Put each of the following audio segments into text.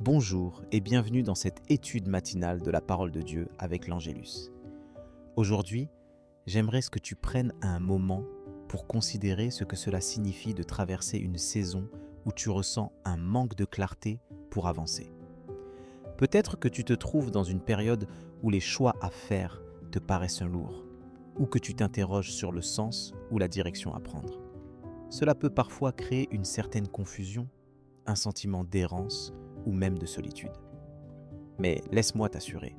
Bonjour et bienvenue dans cette étude matinale de la parole de Dieu avec l'Angélus. Aujourd'hui, j'aimerais que tu prennes un moment pour considérer ce que cela signifie de traverser une saison où tu ressens un manque de clarté pour avancer. Peut-être que tu te trouves dans une période où les choix à faire te paraissent lourds, ou que tu t'interroges sur le sens ou la direction à prendre. Cela peut parfois créer une certaine confusion, un sentiment d'errance ou même de solitude. Mais laisse-moi t'assurer,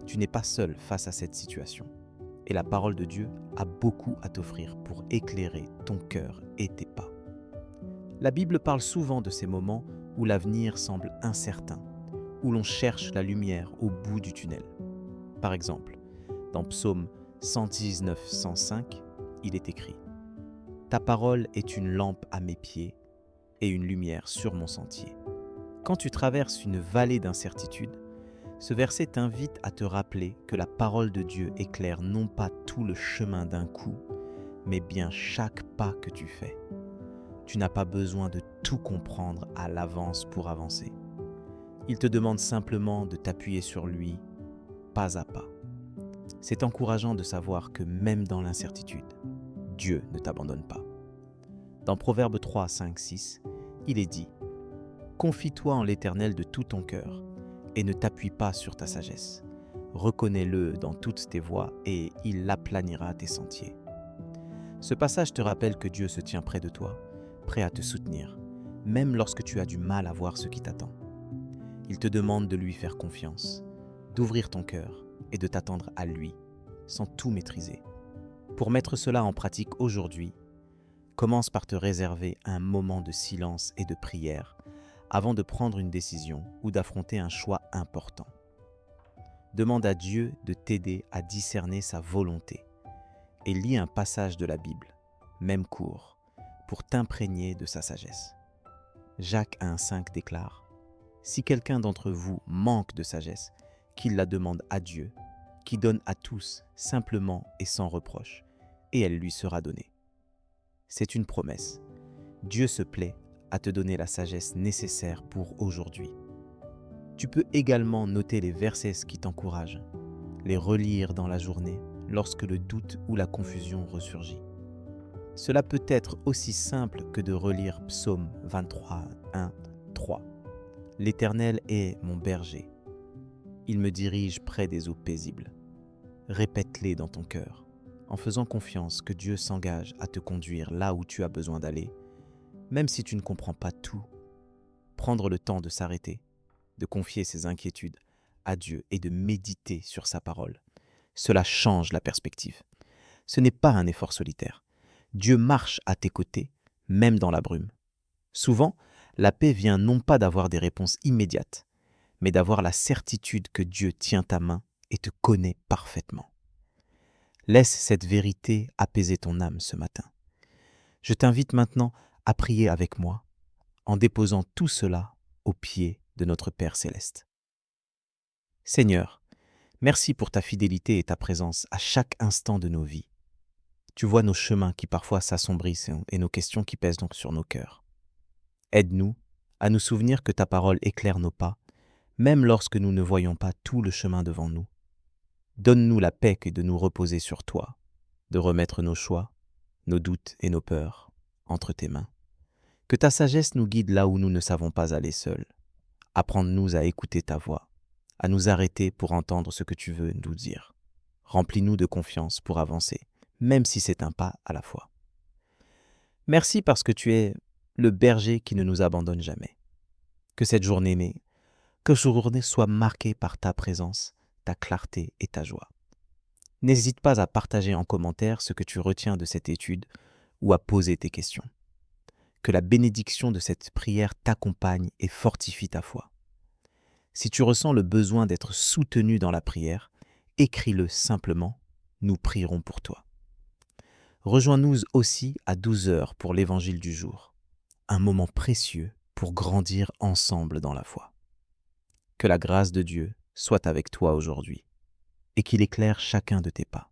tu n'es pas seul face à cette situation et la parole de Dieu a beaucoup à t'offrir pour éclairer ton cœur et tes pas. La Bible parle souvent de ces moments où l'avenir semble incertain, où l'on cherche la lumière au bout du tunnel. Par exemple, dans Psaume 119-105, il est écrit « Ta parole est une lampe à mes pieds et une lumière sur mon sentier. » Quand tu traverses une vallée d'incertitude, ce verset t'invite à te rappeler que la parole de Dieu éclaire non pas tout le chemin d'un coup, mais bien chaque pas que tu fais. Tu n'as pas besoin de tout comprendre à l'avance pour avancer. Il te demande simplement de t'appuyer sur lui, pas à pas. C'est encourageant de savoir que même dans l'incertitude, Dieu ne t'abandonne pas. Dans Proverbes 3, 5, 6, il est dit « Confie-toi en l'Éternel de tout ton cœur et ne t'appuie pas sur ta sagesse. Reconnais-le dans toutes tes voies et il aplanira tes sentiers. » Ce passage te rappelle que Dieu se tient près de toi, prêt à te soutenir, même lorsque tu as du mal à voir ce qui t'attend. Il te demande de lui faire confiance, d'ouvrir ton cœur et de t'attendre à lui, sans tout maîtriser. Pour mettre cela en pratique aujourd'hui, commence par te réserver un moment de silence et de prière avant de prendre une décision ou d'affronter un choix important. Demande à Dieu de t'aider à discerner sa volonté et lis un passage de la Bible, même court, pour t'imprégner de sa sagesse. Jacques 1,5 déclare « Si quelqu'un d'entre vous manque de sagesse, qu'il la demande à Dieu, qui donne à tous simplement et sans reproche, et elle lui sera donnée. » C'est une promesse. Dieu se plaît à te donner la sagesse nécessaire pour aujourd'hui. Tu peux également noter les versets qui t'encouragent, les relire dans la journée lorsque le doute ou la confusion ressurgit. Cela peut être aussi simple que de relire Psaume 23, 1, 3. « L'Éternel est mon berger. Il me dirige près des eaux paisibles. » Répète-les dans ton cœur, en faisant confiance que Dieu s'engage à te conduire là où tu as besoin d'aller, même si tu ne comprends pas tout. Prendre le temps de s'arrêter, de confier ses inquiétudes à Dieu et de méditer sur sa parole. Cela change la perspective. Ce n'est pas un effort solitaire. Dieu marche à tes côtés, même dans la brume. Souvent, la paix vient non pas d'avoir des réponses immédiates, mais d'avoir la certitude que Dieu tient ta main et te connaît parfaitement. Laisse cette vérité apaiser ton âme ce matin. Je t'invite maintenant à prier avec moi en déposant tout cela aux pieds de notre Père céleste. Seigneur, merci pour ta fidélité et ta présence à chaque instant de nos vies. Tu vois nos chemins qui parfois s'assombrissent et nos questions qui pèsent donc sur nos cœurs. Aide-nous à nous souvenir que ta parole éclaire nos pas, même lorsque nous ne voyons pas tout le chemin devant nous. Donne-nous la paix que de nous reposer sur toi, de remettre nos choix, nos doutes et nos peurs entre tes mains. Que ta sagesse nous guide là où nous ne savons pas aller seuls. Apprends-nous à écouter ta voix, à nous arrêter pour entendre ce que tu veux nous dire. Remplis-nous de confiance pour avancer, même si c'est un pas à la fois. Merci parce que tu es le berger qui ne nous abandonne jamais. Que cette journée soit marquée par ta présence, ta clarté et ta joie. N'hésite pas à partager en commentaire ce que tu retiens de cette étude ou à poser tes questions. Que la bénédiction de cette prière t'accompagne et fortifie ta foi. Si tu ressens le besoin d'être soutenu dans la prière, écris-le simplement, nous prierons pour toi. Rejoins-nous aussi à 12h pour l'évangile du jour, un moment précieux pour grandir ensemble dans la foi. Que la grâce de Dieu soit avec toi aujourd'hui et qu'il éclaire chacun de tes pas.